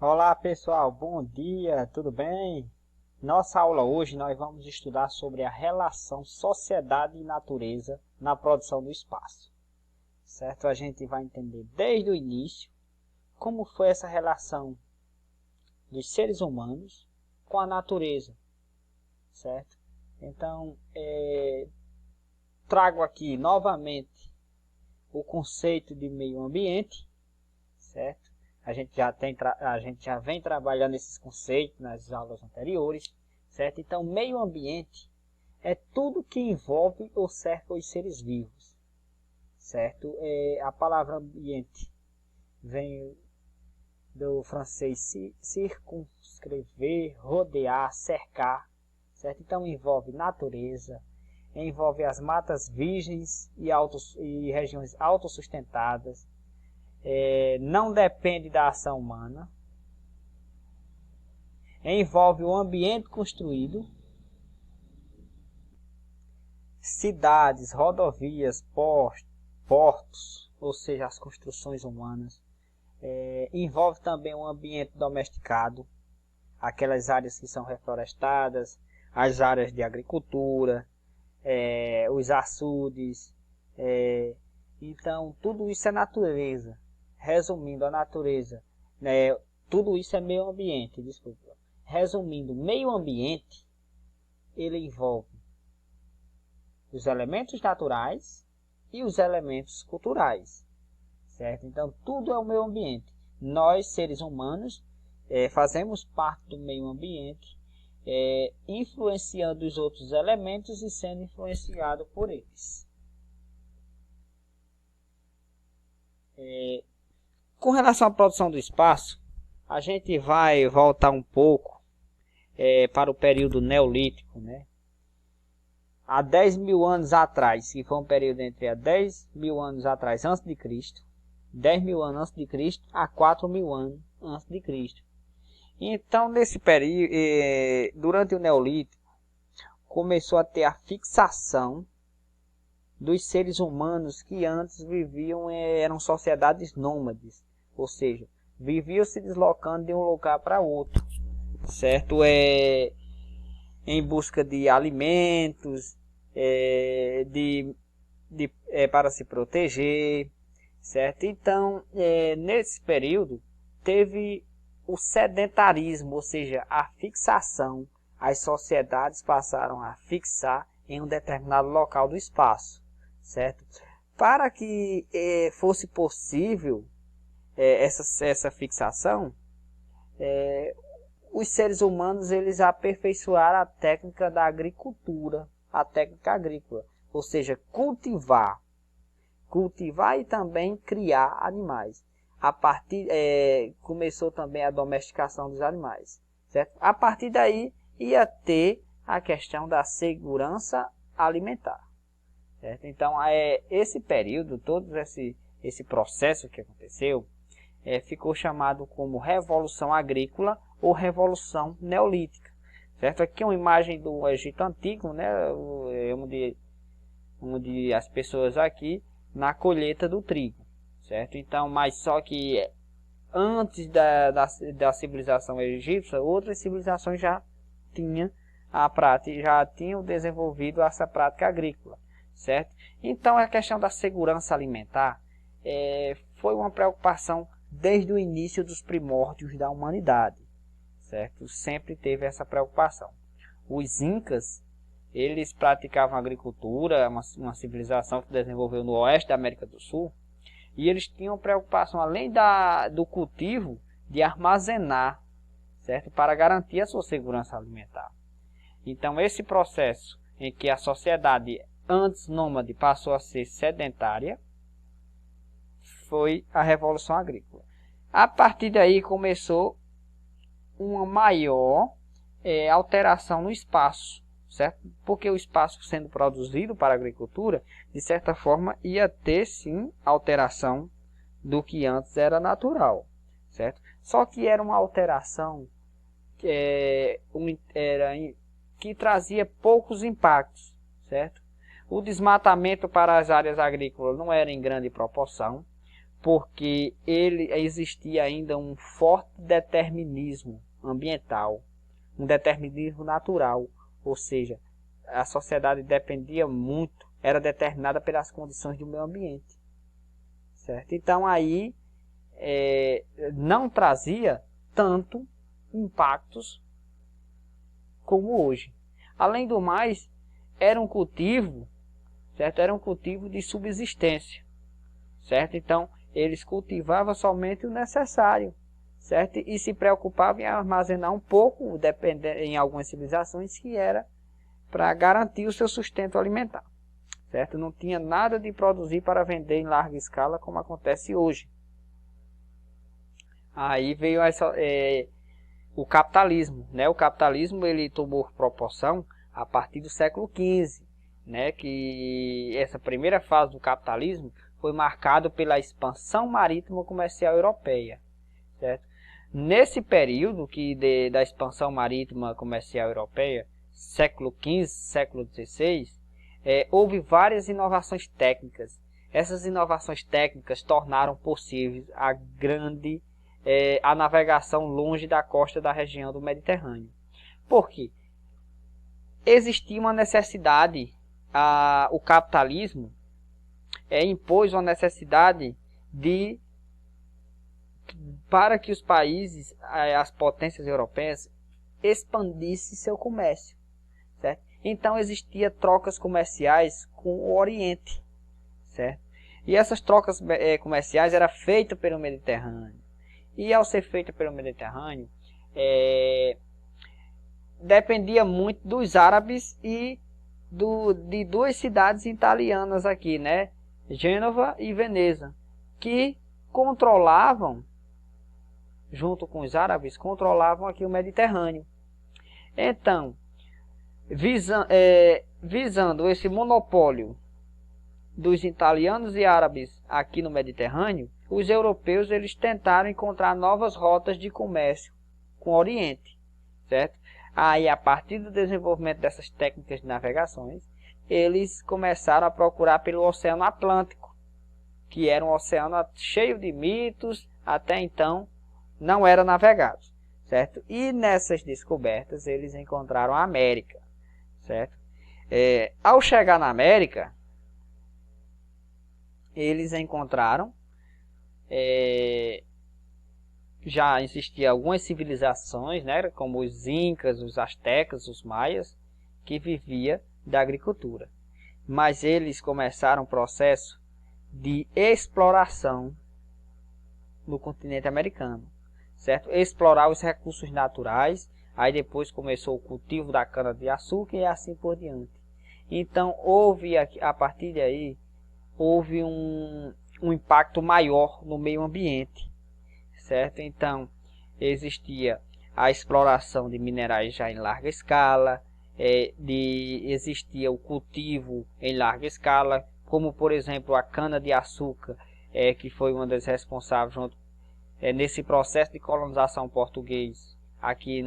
Olá pessoal, bom dia, tudo bem? Nossa aula hoje nós vamos estudar sobre a relação sociedade e natureza na produção do espaço, certo? A gente vai entender desde o início como foi essa relação dos seres humanos com a natureza, certo? Então, trago aqui novamente o conceito de meio ambiente, certo? A gente já vem trabalhando esses conceitos nas aulas anteriores, certo? Então, meio ambiente é tudo que envolve ou cerca os seres vivos, certo? A palavra ambiente vem do francês circunscrever, rodear, cercar, certo? Então, envolve natureza, envolve as matas virgens e regiões autossustentadas, não depende da ação humana, envolve o ambiente construído, cidades, rodovias, portos, ou seja, as construções humanas, envolve também o ambiente domesticado, aquelas áreas que são reflorestadas, as áreas de agricultura, os açudes, então tudo isso é natureza. Resumindo, a natureza, tudo isso é meio ambiente, desculpa. Resumindo, meio ambiente, ele envolve os elementos naturais e os elementos culturais, certo? Então, tudo é o meio ambiente. Nós, seres humanos, fazemos parte do meio ambiente, influenciando os outros elementos e sendo influenciado por eles. Com relação à produção do espaço, a gente vai voltar um pouco para o período neolítico, né? Há 10 mil anos atrás, que foi um período entre há 10 mil anos atrás antes de Cristo, 10 mil anos antes de Cristo, a 4 mil anos antes de Cristo. Então, nesse período, durante o neolítico, começou a ter a fixação dos seres humanos que antes viviam, eram sociedades nômades, ou seja, viviam se deslocando de um lugar para outro, certo? Em busca de alimentos, para se proteger, certo? Então, nesse período, teve o sedentarismo, ou seja, a fixação. As sociedades passaram a fixar em um determinado local do espaço, certo? Para que fosse possível essa fixação, os seres humanos eles aperfeiçoaram a técnica da agricultura, a técnica agrícola, ou seja, cultivar e também criar animais. Começou também a domesticação dos animais, certo? A partir daí ia ter a questão da segurança alimentar, certo? Então, esse período, todo esse processo que aconteceu, ficou chamado como Revolução Agrícola ou Revolução Neolítica, certo? Aqui é uma imagem do Egito Antigo, né? Onde as pessoas aqui na colheita do trigo, certo? Então, mas só que antes da civilização egípcia, outras civilizações já tinham desenvolvido essa prática agrícola, certo? Então, a questão da segurança alimentar foi uma preocupação desde o início dos primórdios da humanidade, certo? Sempre teve essa preocupação. Os incas, eles praticavam agricultura, uma civilização que desenvolveu no oeste da América do Sul, e eles tinham preocupação, além do cultivo, de armazenar, certo? Para garantir a sua segurança alimentar. Então, esse processo em que a sociedade antes nômade passou a ser sedentária, foi a Revolução Agrícola. A partir daí começou uma maior alteração no espaço, certo? Porque o espaço sendo produzido para a agricultura, de certa forma, ia ter sim alteração do que antes era natural, certo? Só que era uma alteração que trazia poucos impactos, certo? O desmatamento para as áreas agrícolas não era em grande proporção, porque existia ainda um forte determinismo ambiental, um determinismo natural, ou seja, a sociedade dependia muito, era determinada pelas condições do meio ambiente, certo? Então aí não trazia tanto impactos como hoje. Além do mais, era um cultivo, certo? Era um cultivo de subsistência, certo? Então eles cultivavam somente o necessário, certo? E se preocupavam em armazenar um pouco, dependendo em algumas civilizações, que era para garantir o seu sustento alimentar, certo? Não tinha nada de produzir para vender em larga escala como acontece hoje. Aí veio o capitalismo, né? O capitalismo ele tomou proporção a partir do século XV, né? Que essa primeira fase do capitalismo foi marcado pela expansão marítima comercial europeia, certo? Nesse período da expansão marítima comercial europeia, século XV, século XVI, houve várias inovações técnicas. Essas inovações técnicas tornaram possível a navegação longe da costa da região do Mediterrâneo. Por quê? Existia uma necessidade, o capitalismo impôs uma necessidade para que os países, as potências europeias, expandissem seu comércio, certo? Então existia trocas comerciais com o Oriente, certo? E essas trocas comerciais eram feitas pelo Mediterrâneo. E ao ser feita pelo Mediterrâneo, dependia muito dos árabes e de duas cidades italianas aqui, né? Gênova e Veneza, que controlavam, junto com os árabes, controlavam aqui o Mediterrâneo. Então, visando esse monopólio dos italianos e árabes aqui no Mediterrâneo, os europeus eles tentaram encontrar novas rotas de comércio com o Oriente, certo? Aí, a partir do desenvolvimento dessas técnicas de navegações, eles começaram a procurar pelo Oceano Atlântico, que era um oceano cheio de mitos, até então não era navegado, certo? E nessas descobertas eles encontraram a América, certo? Ao chegar na América, eles encontraram já existiam algumas civilizações, né, como os incas, os astecas, os maias, que viviam da agricultura. Mas eles começaram um processo de exploração no continente americano, certo? Explorar os recursos naturais, aí depois começou o cultivo da cana-de-açúcar e assim por diante. Então houve, a partir daí, houve um impacto maior no meio ambiente, certo? Então existia a exploração de minerais já em larga escala, existia o cultivo em larga escala, como por exemplo a cana-de-açúcar, que foi uma das responsáveis nesse processo de colonização português aqui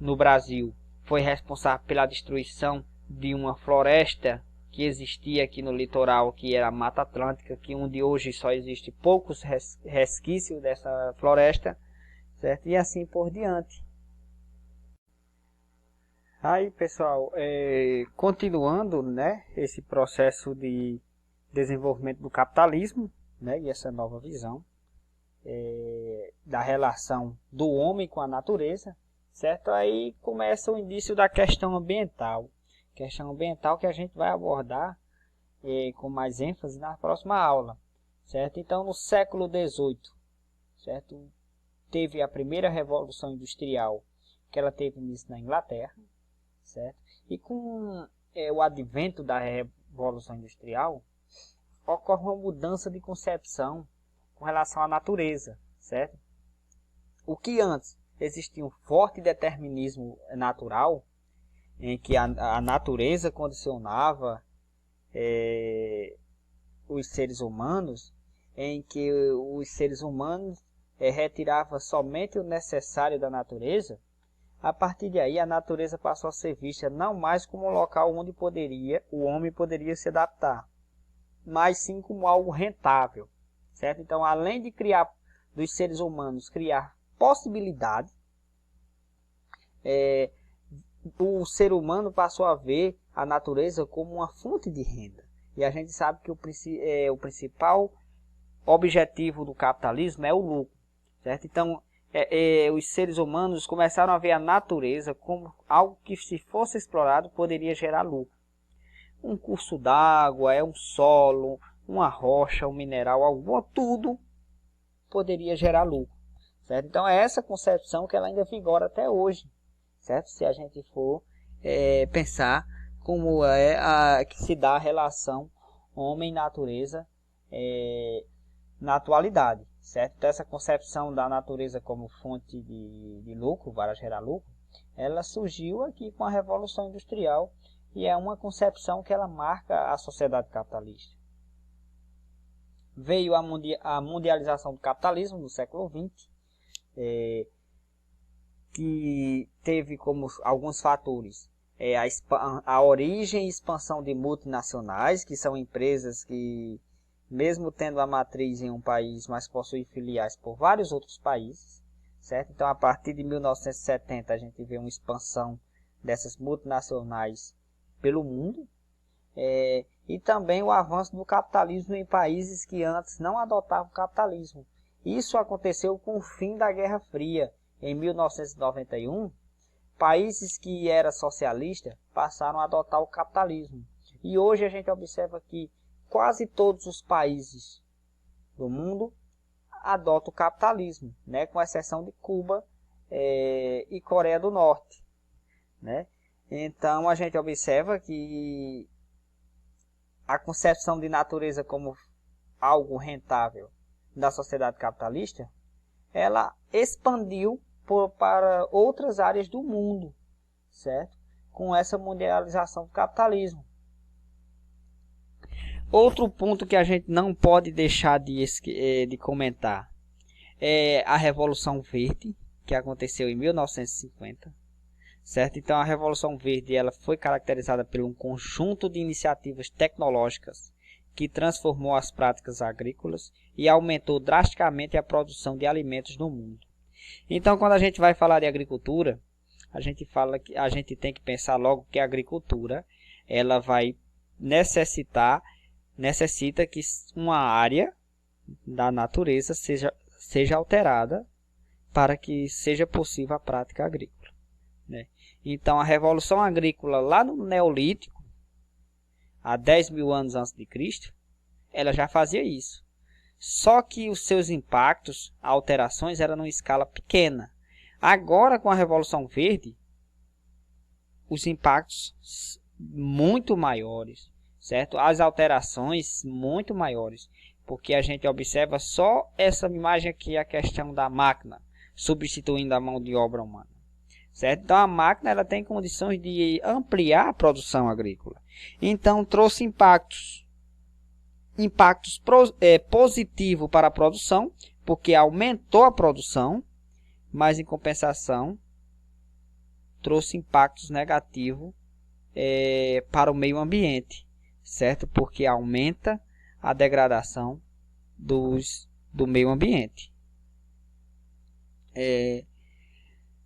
no Brasil, foi responsável pela destruição de uma floresta que existia aqui no litoral, que era a Mata Atlântica, que onde hoje só existe poucos resquícios dessa floresta, certo? E assim por diante. Aí, pessoal, continuando, né, esse processo de desenvolvimento do capitalismo, né, e essa nova visão da relação do homem com a natureza, certo? Aí começa o início da questão ambiental que a gente vai abordar com mais ênfase na próxima aula, certo? Então, no século XVIII, certo, teve a primeira revolução industrial, que ela teve início na Inglaterra, certo? E com o advento da revolução industrial, ocorre uma mudança de concepção com relação à natureza, certo? O que antes existia um forte determinismo natural, em que a natureza condicionava os seres humanos, em que os seres humanos retiravam somente o necessário da natureza, a partir daí a natureza passou a ser vista não mais como um local onde o homem poderia se adaptar, mas sim como algo rentável, certo? Então, além de criar, dos seres humanos criar possibilidade, o ser humano passou a ver a natureza como uma fonte de renda. E a gente sabe que o principal objetivo do capitalismo é o lucro, certo? Então, os seres humanos começaram a ver a natureza como algo que, se fosse explorado, poderia gerar lucro. Um curso d'água, um solo, uma rocha, um mineral, tudo poderia gerar lucro, certo? Então, é essa concepção que ela ainda vigora até hoje, certo? Se a gente for pensar como que se dá a relação homem-natureza na atualidade, certo? Então, essa concepção da natureza como fonte de lucro, para gerar lucro, ela surgiu aqui com a Revolução Industrial e é uma concepção que ela marca a sociedade capitalista. Veio a mundialização do capitalismo no século XX, que teve como alguns fatores a origem e expansão de multinacionais, que são empresas que, mesmo tendo a matriz em um país, mas possuem filiais por vários outros países, certo? Então, a partir de 1970, a gente vê uma expansão dessas multinacionais pelo mundo, e também o avanço do capitalismo em países que antes não adotavam o capitalismo. Isso aconteceu com o fim da Guerra Fria. Em 1991, países que eram socialistas passaram a adotar o capitalismo. E hoje a gente observa que quase todos os países do mundo adotam o capitalismo, né? Com exceção de Cuba e Coreia do Norte, né? Então a gente observa que a concepção de natureza como algo rentável da sociedade capitalista, ela expandiu para outras áreas do mundo, certo? Com essa mundialização do capitalismo. Outro ponto que a gente não pode deixar de comentar é a Revolução Verde, que aconteceu em 1950, certo? Então, a Revolução Verde ela foi caracterizada por um conjunto de iniciativas tecnológicas que transformou as práticas agrícolas e aumentou drasticamente a produção de alimentos no mundo. Então, quando a gente vai falar de agricultura, a gente tem que pensar logo que a agricultura ela vai necessita que uma área da natureza seja alterada para que seja possível a prática agrícola, né? Então, a Revolução Agrícola lá no Neolítico, há 10.000 anos antes de Cristo, ela já fazia isso. Só que os seus impactos, alterações, eram numa escala pequena. Agora, com a Revolução Verde, os impactos muito maiores, certo? As alterações muito maiores, porque a gente observa só essa imagem aqui, a questão da máquina, substituindo a mão de obra humana, certo? Então, a máquina ela tem condições de ampliar a produção agrícola. Então, trouxe impactos positivos para a produção, porque aumentou a produção, mas em compensação trouxe impactos negativos para o meio ambiente, certo? Porque aumenta a degradação do meio ambiente.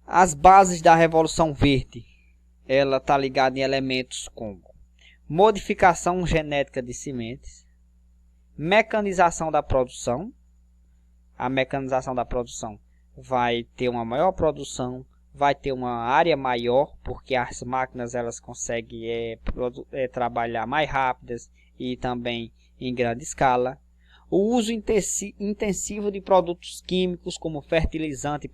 As bases da Revolução Verde, ela está ligada em elementos como modificação genética de sementes, mecanização da produção. A mecanização da produção vai ter uma maior produção, vai ter uma área maior, porque as máquinas elas conseguem trabalhar mais rápidas e também em grande escala. O uso intensivo de produtos químicos como fertilizante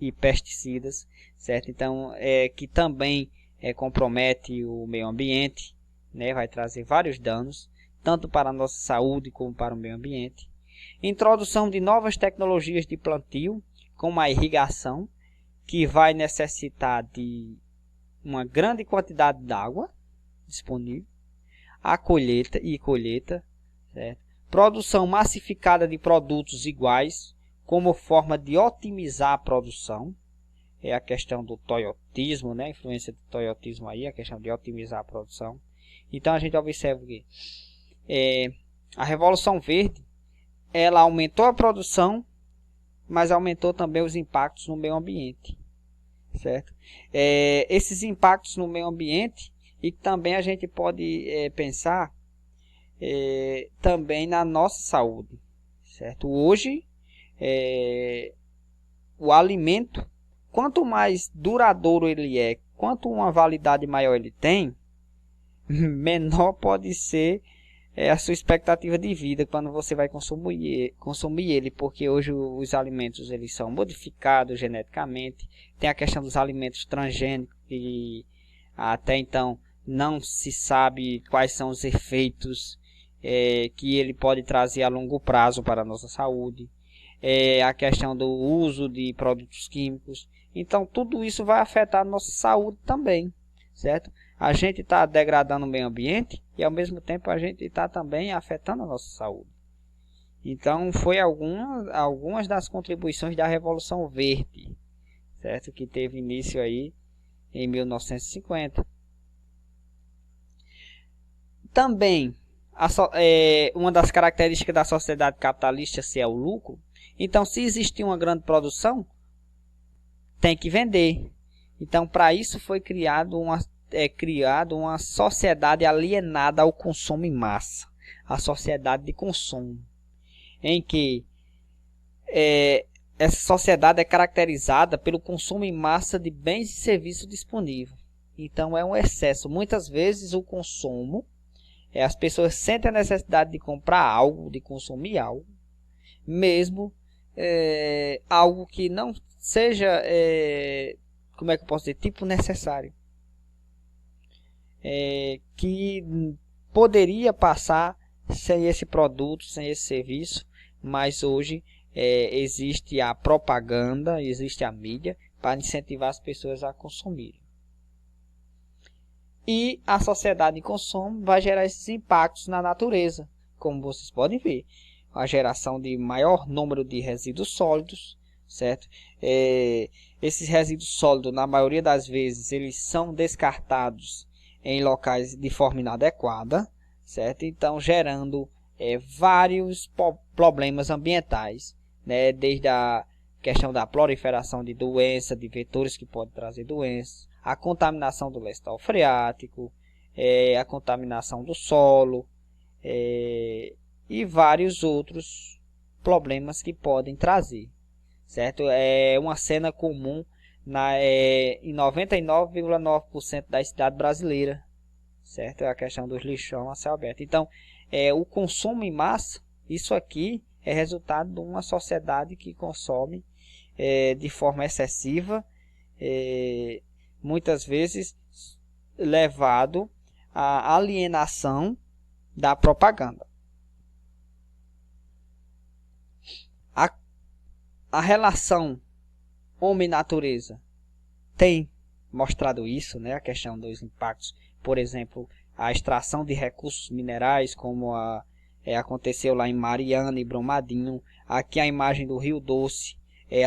e pesticidas, certo? Então, que também compromete o meio ambiente, né? Vai trazer vários danos, tanto para a nossa saúde como para o meio ambiente. Introdução de novas tecnologias de plantio, como a irrigação, que vai necessitar de uma grande quantidade de água disponível. A colheita, certo? Produção massificada de produtos iguais, como forma de otimizar a produção. É a questão do toyotismo, né? A influência do toyotismo aí, a questão de otimizar a produção. Então, a gente observa que a Revolução Verde, ela aumentou a produção, mas aumentou também os impactos no meio ambiente, certo? Esses impactos no meio ambiente, e também a gente pode pensar também na nossa saúde, certo? Hoje, o alimento, quanto mais duradouro ele é, quanto uma validade maior ele tem, menor pode ser a sua expectativa de vida quando você vai consumir ele, porque hoje os alimentos eles são modificados geneticamente. Tem a questão dos alimentos transgênicos, que até então não se sabe quais são os efeitos que ele pode trazer a longo prazo para a nossa saúde. A questão do uso de produtos químicos. Então tudo isso vai afetar a nossa saúde também, certo? A gente está degradando o meio ambiente e ao mesmo tempo a gente está também afetando a nossa saúde. Então foi algumas das contribuições da Revolução Verde, certo? Que teve início aí em 1950. Também uma das características da sociedade capitalista é o lucro. Então, se existir uma grande produção, tem que vender. Então, para isso foi criado uma sociedade alienada ao consumo em massa, a sociedade de consumo, em que essa sociedade é caracterizada pelo consumo em massa de bens e serviços disponíveis. Então, é um excesso. Muitas vezes o consumo, as pessoas sentem a necessidade de comprar algo, de consumir algo, mesmo algo que não seja, como é que eu posso dizer, tipo necessário, que poderia passar sem esse produto, sem esse serviço, mas hoje existe a propaganda, existe a mídia para incentivar as pessoas a consumirem. E a sociedade de consumo vai gerar esses impactos na natureza, como vocês podem ver. A geração de maior número de resíduos sólidos, certo? Esses resíduos sólidos, na maioria das vezes, eles são descartados em locais de forma inadequada, certo? Então, gerando vários problemas ambientais, né? Desde a questão da proliferação de doenças, de vetores que podem trazer doenças, a contaminação do lençol freático, a contaminação do solo, e vários outros problemas que podem trazer, certo? É uma cena comum em 99,9% da cidade brasileira, certo? É a questão dos lixão a céu aberto. Então, o consumo em massa, isso aqui é resultado de uma sociedade que consome de forma excessiva, muitas vezes levado à alienação da propaganda. A relação homem-natureza tem mostrado isso, né? A questão dos impactos, por exemplo, a extração de recursos minerais, como aconteceu lá em Mariana e Brumadinho. Aqui a imagem do Rio Doce,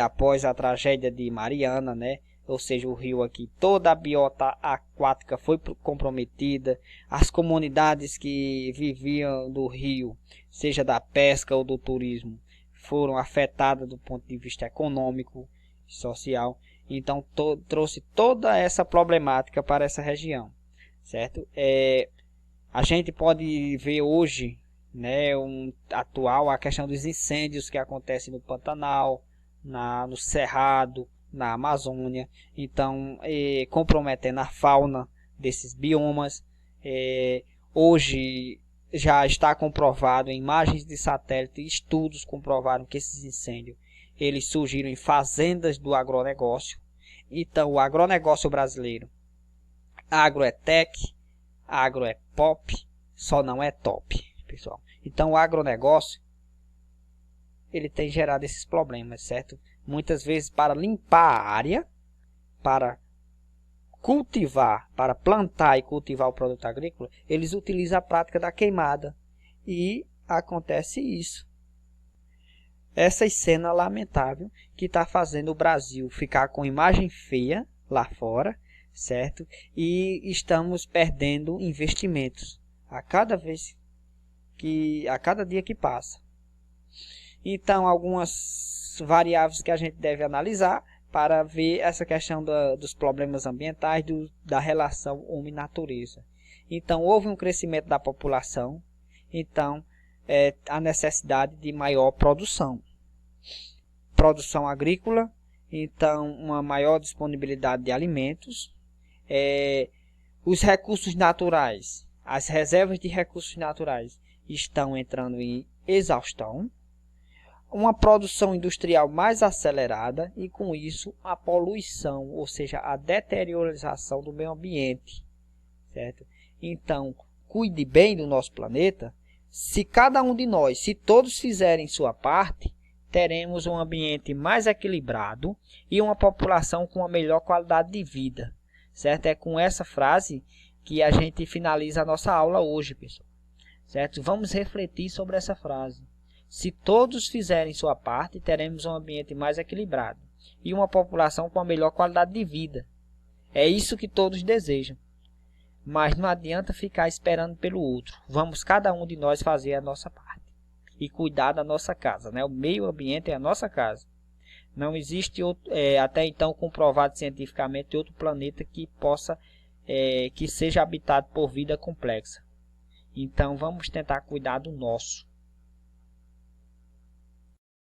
após a tragédia de Mariana, né? Ou seja, o rio aqui, toda a biota aquática foi comprometida. As comunidades que viviam do rio, seja da pesca ou do turismo, foram afetadas do ponto de vista econômico e social. Então trouxe toda essa problemática para essa região, certo? A gente pode ver hoje, né, atual, a questão dos incêndios que acontecem no Pantanal, no Cerrado, na Amazônia, então comprometendo a fauna desses biomas. Hoje já está comprovado em imagens de satélite, estudos comprovaram que esses incêndios eles surgiram em fazendas do agronegócio. Então o agronegócio brasileiro, agro é tech, agro é pop, só não é top, pessoal. Então o agronegócio ele tem gerado esses problemas, certo? Muitas vezes para limpar a área, para cultivar, para plantar e cultivar o produto agrícola, eles utilizam a prática da queimada. E acontece isso. Essa cena lamentável que está fazendo o Brasil ficar com imagem feia lá fora, certo? E estamos perdendo investimentos. A cada vez a cada dia que passa. Então, algumas variáveis que a gente deve analisar para ver essa questão dos problemas ambientais, da relação homem-natureza. Então, houve um crescimento da população, então, a necessidade de maior produção. Produção agrícola, então, uma maior disponibilidade de alimentos. Os recursos naturais, as reservas de recursos naturais estão entrando em exaustão. Uma produção industrial mais acelerada e, com isso, a poluição, ou seja, a deteriorização do meio ambiente, certo? Então, cuide bem do nosso planeta. Se cada um de nós, se todos fizerem sua parte, teremos um ambiente mais equilibrado e uma população com uma melhor qualidade de vida, certo? É com essa frase que a gente finaliza a nossa aula hoje, pessoal, certo? Vamos refletir sobre essa frase. Se todos fizerem sua parte, teremos um ambiente mais equilibrado e uma população com a melhor qualidade de vida. É isso que todos desejam. Mas não adianta ficar esperando pelo outro. Vamos cada um de nós fazer a nossa parte e cuidar da nossa casa, né? O meio ambiente é a nossa casa. Não existe até então comprovado cientificamente outro planeta que que seja habitado por vida complexa. Então vamos tentar cuidar do nosso.